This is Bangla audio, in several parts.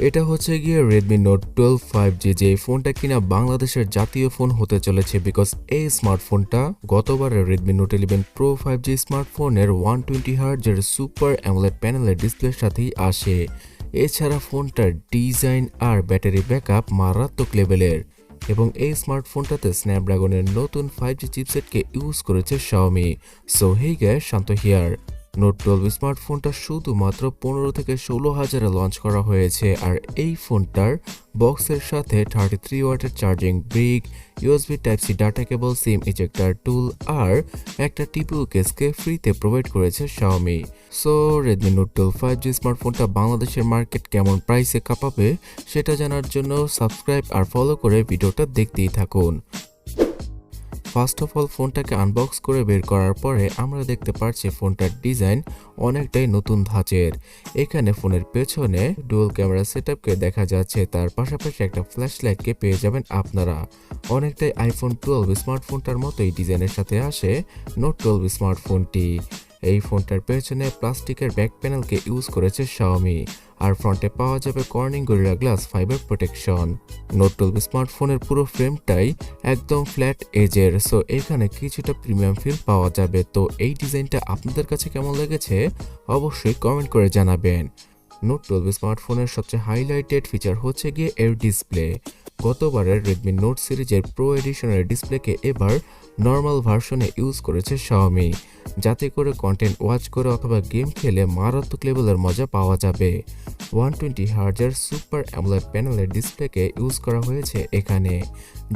এটা হচ্ছে গিয়ে Redmi Note 12 5G, যে ফোনটা কিনা বাংলাদেশের জাতীয় ফোন হতে চলেছে, বিকজ এই স্মার্টফোনটা গতবারের Redmi Note 11 Pro 5G স্মার্টফোনের 120Hz এর সুপার অ্যামোলেড প্যানেলের ডিসপ্লের সাথেই আসে। এছাড়া ফোনটার ডিজাইন আর ব্যাটারি ব্যাকআপ মারাত্মক লেভেলের, এবং এই স্মার্টফোনটাতে স্ন্যাপড্রাগনের নতুন 5G চিপসেটকে ইউজ করেছে Xiaomi। So hey guys, Shanto here. Note 12 স্মার্টফোনটা শুধুমাত্র 15 থেকে 16 হাজারে লঞ্চ করা হয়েছে, আর এই ফোনটার বক্সের সাথে 33 ওয়াটের charging brick, USB Type-C data cable, SIM ejector tool আর একটা টিপিউ কেসকে ফ্রিতে প্রোভাইড করেছে Xiaomi। So Redmi Note 12 5G স্মার্টফোনটা বাংলাদেশের মার্কেট কেমন প্রাইসে কাঁপাবে সেটা জানার জন্য সাবস্ক্রাইব আর ফলো করে ভিডিওটা দেখতেই থাকুন। ফার্স্ট অফ অল, ফোনটাকে আনবক্স করে বের করার পরে আমরা দেখতে পাচ্ছি ফোনটার ডিজাইন অনেকটাই নতুন ধাঁচের। এখানে ফোনের পেছনে ডুয়াল ক্যামেরা সেটআপকে দেখা যাচ্ছে, তার পাশাপাশি একটা ফ্ল্যাশ লাইটকে পেয়ে যাবেন আপনারা। অনেকটাই iPhone 12 স্মার্টফোনটার মতোই ডিজাইনের সাথে আসে নোট 12 স্মার্টফোনটি। এই ফোনটার পেছনে প্লাস্টিকের ব্যাক প্যানেলকে ইউজ করেছে Xiaomi, আর ফ্রন্টে পাওয়া যাবে Corning gorilla glass fibre protection. Note 12 স্মার্টফোনের পুরো ফ্রেমটাই একদম ফ্ল্যাট এজের, সো এখানে কিছুটা প্রিমিয়াম ফিল পাওয়া যাবে। তো এই ডিজাইনটা আপনাদের কাছে কেমন লেগেছে অবশ্যই কমেন্ট করে জানাবেন। নোট 12 স্মার্টফোনের সবচেয়ে হাইলাইটেড ফিচার হচ্ছে গিয়ে এর ডিসপ্লে। গতবারের Redmi Note সিরিজের প্রো এডিশনের ডিসপ্লেকে এবার নর্মাল ভার্সনে ইউজ করেছে Xiaomi, যাতে করে কন্টেন্ট ওয়াচ করে অথবা গেম খেলে মারাত্মক লেভেলের মজা পাওয়া যাবে। 120Hz এর সুপার অ্যামোলেড প্যানেলের ডিসপ্লেকে ইউজ করা হয়েছে এখানে,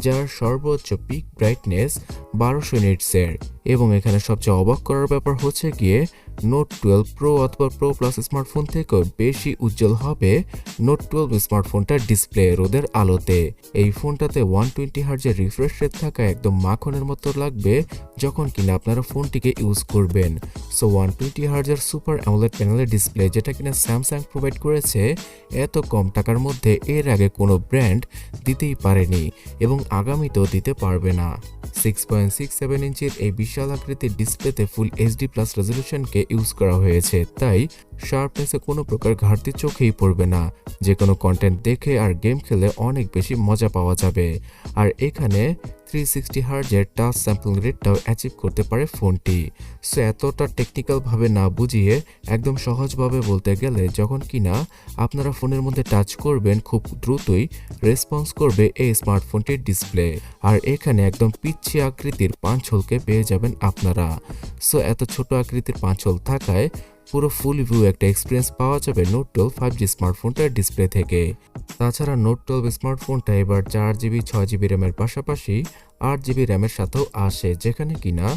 যার সর্বোচ্চ পিক ব্রাইটনেস 1200 নিটসের। এবং এখানে সবচেয়ে অবাক করার ব্যাপার হচ্ছে গিয়ে নোট 12 প্রো অথবা প্রো প্লাস স্মার্টফোন থেকেও বেশি উজ্জ্বল হবে নোট 12 স্মার্টফোনটার ডিসপ্লে রোদের আলোতে। এই ফোনটাতে 120Hz এর রিফ্রেশ রেট থাকা একদম মাখনের মতো লাগবে যখন কিনা আপনারা ফোনটিকে ইউজ করবেন। সো 120Hz এর সুপার অ্যামোলেড প্যানেলের ডিসপ্লে, যেটা কিনা স্যামসাং প্রোভাইড করেছে, এত কম টাকার মধ্যে এর আগে কোনো ব্র্যান্ড দিতেই পারেনি এবং আগামীতেও দিতে পারবে না। 6.67 ইঞ্চির এই বিশাল আকৃতির ডিসপ্লেতে ফুল এইচডি প্লাস রেজলিউশনকে ইউজ করা হয়েছে, তাই শার্পনেসে কোনো প্রকার ঘাটতি চোখেই পড়বে না। যে কোনো কন্টেন্ট দেখে আর গেম খেলে অনেক বেশি মজা পাওয়া যাবে। আর এখানে 360Hz এর টাচ স্যাম্পলিং রেটটাও অ্যাচিভ করতে পারে ফোনটি। সো এতটা টেকনিক্যালভাবে না বুঝিয়ে একদম সহজভাবে বলতে গেলে, যখন কিনা আপনারা ফোনের মধ্যে টাচ করবেন খুব দ্রুতই রেসপন্স করবে এই স্মার্টফোনটির ডিসপ্লে। আর এখানে একদম পিচ্ছি আকৃতির পাঁচ হোলকে পেয়ে যাবেন আপনারা। সো এত ছোট আকৃতির পাঁচ হোল থাকায় পুরো ফুল ভিউ একটা এক্সপিরিয়েন্স পাওয়া যাবে নোট 12 5G স্মার্টফোনটার ডিসপ্লে থেকে। তাছাড়া নোট 12 স্মার্টফোনটা এবার 4GB 6GB র্যামের পাশাপাশি 8GB র্যামের সাথেও আসে, যেখানে কিনা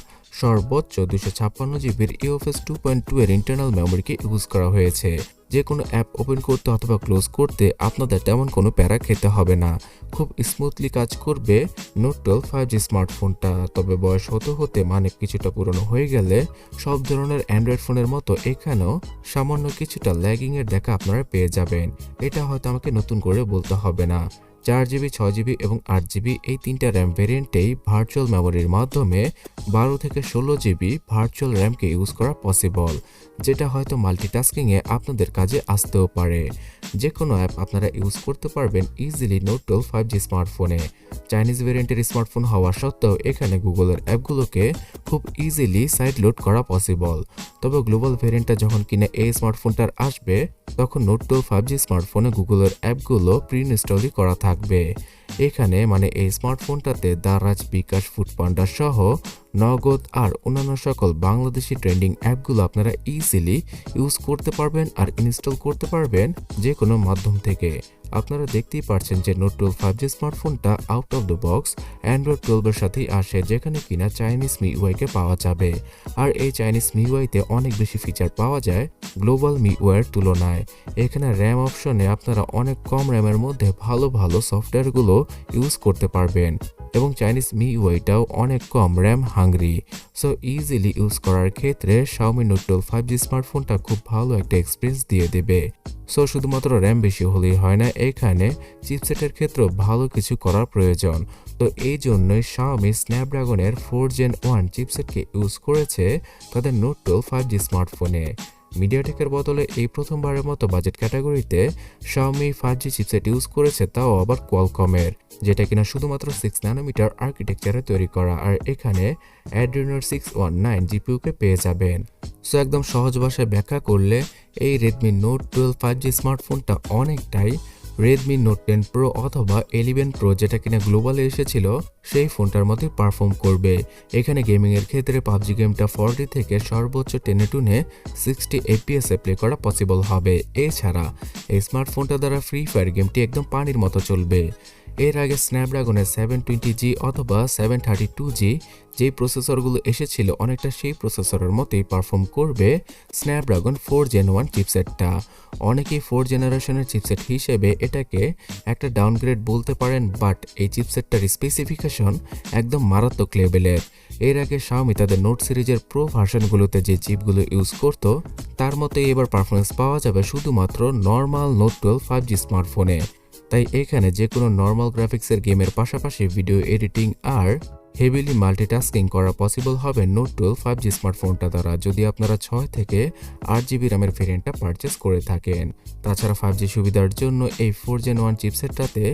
সর্বোচ্চ 256GBর UFS 2.2 এর ইন্টারনাল মেমোরিকে ইউজ করা হয়েছে। যে কোনো অ্যাপ ওপেন করতে অথবা ক্লোজ করতে আপনাদের তেমন কোনো প্যারা খেতে হবে না, খুব স্মুথলি কাজ করবে নোট 12 5G স্মার্টফোনটা। তবে বয়স হতে হতে মানে কিছুটা পুরনো হয়ে গেলে সব ধরনের অ্যান্ড্রয়েড ফোনের মতো এখানেও সামান্য কিছুটা ল্যাগিংয়ের দেখা আপনারা পেয়ে যাবেন। এটা হয়তো আমাকে নতুন করে বলতে হবে না। 4GB 6GB এবং 8GB এই তিনটা র্যাম ভেরিয়েন্টেই ভার্চুয়াল মেমোরির মাধ্যমে 12 থেকে 16GB ভার্চুয়াল র্যামকে ইউজ করা পসিবল, যেটা হয়তো মাল্টিটাস্কিংয়ে আপনাদের কাজে আসতেও পারে। যে কোনো অ্যাপ আপনারা ইউজ করতে পারবেন ইজিলি নোট 12 5G স্মার্টফোনে। চাইনিজ ভেরিয়েন্টের স্মার্টফোন হওয়া সত্ত্বেও এখানে গুগলের অ্যাপগুলোকে খুব ইজিলি সাইড লোড করা পসিবল। তবে গ্লোবাল ভেরিয়েন্টটা যখন কিনা এই স্মার্টফোনটার আসবে, তখন নোট 12 5G স্মার্টফোনে গুগলের অ্যাপগুলো প্রি ইনস্টলই করা থাকবে। এখানে মানে এই স্মার্টফোনটাতে দারাজ, বিকাশ, ফুডপান্ডা সহ নগদ আর অন্যান্য সকল বাংলাদেশি ট্রেন্ডিং অ্যাপগুলো আপনারা ইজিলি ইউজ করতে পারবেন আর ইনস্টল করতে পারবেন যে কোনো মাধ্যম থেকে। আপনারা দেখতেই পারছেন যে নোট 12 5G স্মার্টফোনটা out of the box Android 12 এর সাথেই আসে, যেখানে কিনা চাইনিজ মিউআইকে পাওয়া যাবে। আর এই চাইনিজ মিউআইতে অনেক বেশি ফিচার পাওয়া যায় গ্লোবাল মিউআইয়ের তুলনায়। এখানে র্যাম অপশনে আপনারা অনেক কম র্যামের মধ্যে ভালো ভালো সফটওয়্যারগুলো ইউজ করতে পারবেন, এবং চাইনিজ মিউআইটাও অনেক কম RAM hungry. So easily use করার ক্ষেত্রে Xiaomi Note 12 5G স্মার্টফোনটা খুব ভালো একটা এক্সপিরিয়েন্স দিয়ে দেবে। সো শুধুমাত্র র্যাম বেশি হলেই হয় না, এখানে চিপসেটের ক্ষেত্রেও ভালো কিছু করার প্রয়োজন। তো এই জন্যই Xiaomi স্ন্যাপড্রাগনের 4 Gen 1 চিপসেটকে ইউজ করেছে তাদের Note 12 5G স্মার্টফোনে। মিডিয়াটেকের বদলে এই প্রথমবারের মতো বাজেট ক্যাটাগরিতে Xiaomi 5G চিপসেট ইউজ করেছে, তাও আবার কোয়ালকমের, যেটা কিনা শুধুমাত্র 6 ন্যানোমিটার আর্কিটেকচারে তৈরি করা। আর এখানে Adreno 619 জিপিইউকে পেয়ে যাবেন। সো একদম সহজ ভাষায় ব্যাখ্যা করলে এই Redmi Note 12 5G স্মার্টফোনটা অনেকটাই Redmi Note 10 Pro অথবা 11 Pro যেটা কিনা গ্লোবালে এসেছিল সেই ফোনটার মতোই পারফর্ম করবে। এখানে গেমিং এর ক্ষেত্রে PUBG গেমটা 40 থেকে সর্বোচ্চ 10 এ টুনে 60 FPS এ প্লে করা পসিবল হবে। এছাড়া এই স্মার্টফোনটা দ্বারা ফ্রি ফায়ার গেমটি একদম পানির মতো চলবে। এর আগে স্ন্যাপড্রাগনের 720G অথবা 732G যেই প্রসেসরগুলো এসেছিল অনেকটা সেই প্রসেসরের মতোই পারফর্ম করবে স্ন্যাপড্রাগন 4 Gen 1 চিপসেটটা। অনেকেই 4 জেনারেশনের চিপসেট হিসেবে এটাকে একটা ডাউনগ্রেড বলতে পারেন, বাট এই চিপসেটটার স্পেসিফিকেশন একদম মারাত্মক লেভেলের। এর আগে Xiaomi তাদের নোট সিরিজের প্রো ভার্সনগুলোতে যে চিপগুলো ইউজ করত তার মতোই এবার পারফরমেন্স পাওয়া যাবে শুধুমাত্র নর্মাল Note 12 5G স্মার্টফোনে। তাই এখানে যে কোনো নর্মাল গ্রাফিক্সের গেমের পাশাপাশি ভিডিও এডিটিং আর হেভিলি মাল্টিটাস্কিং করা পসিবল হবে Note 12 5G স্মার্টফোনটা দ্বারা, যদি আপনারা 6 থেকে 8GB র্যামের ভেরিয়েন্টটা পারচেস করে থাকেন। তাছাড়া 5G সুবিধার জন্য এই 4 Gen 1 চিপসেটটাতে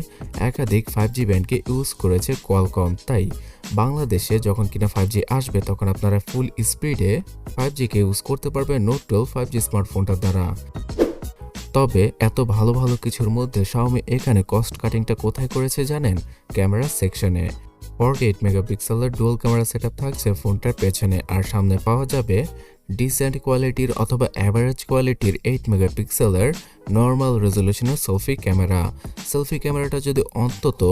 একাধিক 5G ব্যান্ডকে ইউজ করেছে কোয়ালকম। তাই বাংলাদেশে যখন কিনা 5G আসবে তখন আপনারা ফুল স্পিডে 5G-কে ইউজ করতে পারবেন Note 12 5G স্মার্টফোনটার দ্বারা। তবে এত ভালো ভালো কিছুর মধ্যে Xiaomi এখানে কস্ট কাটিংটা কোথায় করেছে জানেন? ক্যামেরা সেকশনে 48 মেগাপিক্সেলের ডুয়াল ক্যামেরা সেটআপ থাকছে ফোনটার পেছনে, আর সামনে পাওয়া যাবে ডিসেন্ট কোয়ালিটির অথবা অ্যাভারেজ কোয়ালিটির 8 মেগাপিক্সেলের নর্মাল রেজলিউশনের সেলফি ক্যামেরাটা যদি অন্তত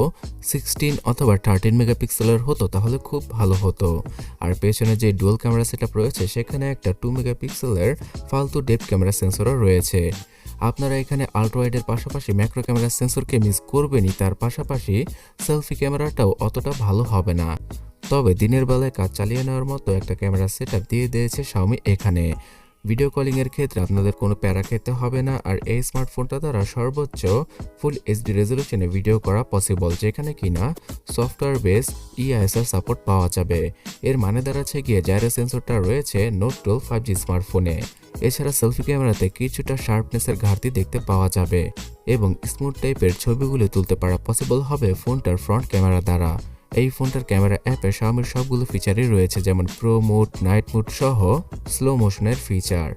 16 অথবা 13 মেগাপিক্সেলের হতো তাহলে খুব ভালো হতো। আর পেছনে যে ডুয়াল ক্যামেরা সেটআপ রয়েছে সেখানে একটা 2 মেগাপিক্সেলের ফালতু ডেপথ ক্যামেরা সেন্সরও রয়েছে। আপনারা এখানে আল্ট্রাওয়াইডের পাশাপাশি ম্যাক্রো ক্যামেরা সেন্সরকে মিস করবেনই, তার পাশাপাশি সেলফি ক্যামেরাটাও অতটা ভালো হবে না। তবে দিনের বেলায় কাজ চালিয়ে নেওয়ার মতো একটা ক্যামেরা সেটআপ দিয়ে দিয়েছে Xiaomi এখানে। ভিডিও কলিং এর ক্ষেত্রে আপনাদের কোনো প্যারা খেতে হবে না, আর এই স্মার্টফোনটা দ্বারা সর্বোচ্চ ফুল এইচডি রেজলিউশনে ভিডিও করা পসিবল, যেখানে কিনা সফটওয়্যার বেস EISR সাপোর্ট পাওয়া যাবে। এর মানে দাঁড়াচ্ছে গিয়ে জাইরো সেন্সরটা রয়েছে Note 12 5G স্মার্টফোনে। এছাড়া সেলফি ক্যামেরাতে কিছুটা শার্পনেসের ঘাটতি দেখতে পাওয়া যাবে এবং স্মুথ টাইপের ছবিগুলো তুলতে পারা পসিবল হবে ফোনটার ফ্রন্ট ক্যামেরা দ্বারা। এই ফোনটার ক্যামেরা অ্যাপে Xiaomiর সবগুলো ফিচারই রয়েছে, যেমন প্রো মোড, নাইট মোড সহ স্লো মোশনের ফিচার।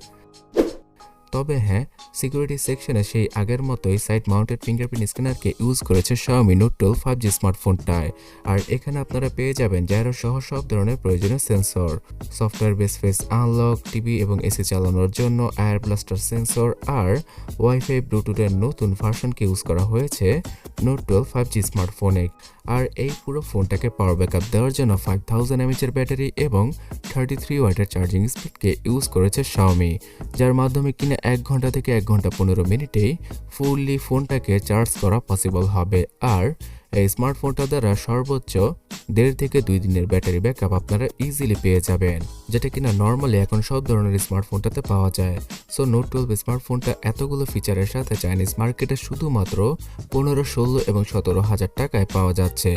তবে হ্যাঁ, সিকিউরিটি সেকশনে সেই আগের মতোই সাইড মাউন্টেড ফিঙ্গারপ্রিন্ট স্ক্যানারকে ইউজ করেছে Xiaomi Note 12 5G স্মার্টফোনটায়। আর এখানে আপনারা পেয়ে যাবেন জাইরো সহ সব ধরনের প্রয়োজনীয় sensor, software base face unlock, TV এবং এসি চালানোর জন্য এয়ার ব্লাস্টার সেন্সর, আর ওয়াইফাই ব্লুটুথের নতুন ভার্সনকে ইউজ করা হয়েছে Note 12 5G স্মার্টফোনে। আর এই পুরো ফোনটাকে পাওয়ার ব্যাকআপ দেওয়ার জন্য 5000 mAh ব্যাটারি এবং 33 ওয়াটের চার্জিং স্পিডকে ইউজ করেছে Xiaomi, যার মাধ্যমে কিনা 1 ঘন্টা থেকে 1 ঘন্টা 15 মিনিটেই ফুললি ফোনটাকে চার্জ করা পসিবল হবে। আর এই স্মার্টফোনটা দ্বারা সর্বোচ্চ 1.5 থেকে 2 দিনের ব্যাটারি ব্যাকআপ আপনারা ইজিলি পেয়ে যাবেন, যেটা কিনা নর্মালি এখন সব ধরনের স্মার্টফোনটাতে পাওয়া যায়। সো Note 12 স্মার্টফোনটা এতগুলো ফিচারের সাথে চাইনিজ মার্কেটে শুধুমাত্র 15, 16 এবং 17,000 টাকায় পাওয়া যাচ্ছে,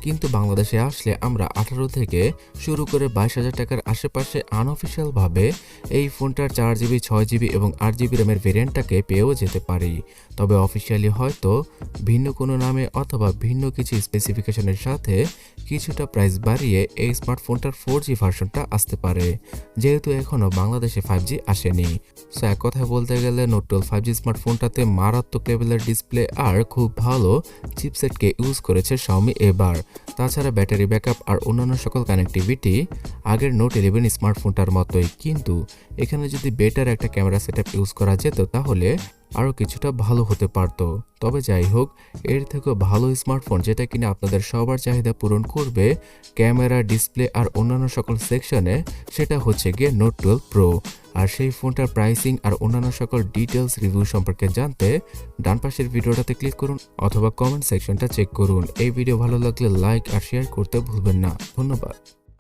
কিন্তু বাংলাদেশে আসলে আমরা 18 থেকে শুরু করে 22,000 টাকার আশেপাশে আনঅফিশিয়াল ভাবে এই ফোনটার 4GB, 6GB এবং 8GB র্যামের ভেরিয়েন্টটাকে পেয়েও যেতে পারি। তবে অফিসিয়ালি হয়তো ভিন্ন কোনো নামে অথবা ভিন্ন কিছু স্পেসিফিকেশনের সাথে কিছুটা প্রাইস বাড়িয়ে এই স্মার্টফোনটার 4G ভার্সনটা আসতে পারে, যেহেতু এখনও বাংলাদেশে 5G আসেনি। সো এক কথায় বলতে গেলে Note 12 5G স্মার্টফোনটাতে মারাত্মক লেভেলের ডিসপ্লে আর খুব ভালো চিপসেটকে ইউজ করেছে Xiaomi এবার। তাছাড়া ব্যাটারি ব্যাকআপ আর অন্যান্য সকল কানেক্টিভিটি আগের Note 11 স্মার্টফোনটার মতোই, কিন্তু এখানে যদি বেটার একটা ক্যামেরা সেটআপ ইউজ করা যেত তাহলে আরও কিছুটা ভালো হতে পারত। তবে যাই হোক, এর থেকেও ভালো স্মার্টফোন যেটা কিনা আপনাদের সবার চাহিদা পূরণ করবে ক্যামেরা, ডিসপ্লে আর অন্যান্য সকল সেকশনে, সেটা হচ্ছে গিয়ে Note 12 Pro। আর সেই ফোনটার প্রাইসিং আর অন্যান্য সকল ডিটেলস রিভিউ সম্পর্কে জানতে ডান পাশের ভিডিওটাতে ক্লিক করুন অথবা কমেন্ট সেকশনটা চেক করুন। এই ভিডিও ভালো লাগলে লাইক আর শেয়ার করতে ভুলবেন না। ধন্যবাদ।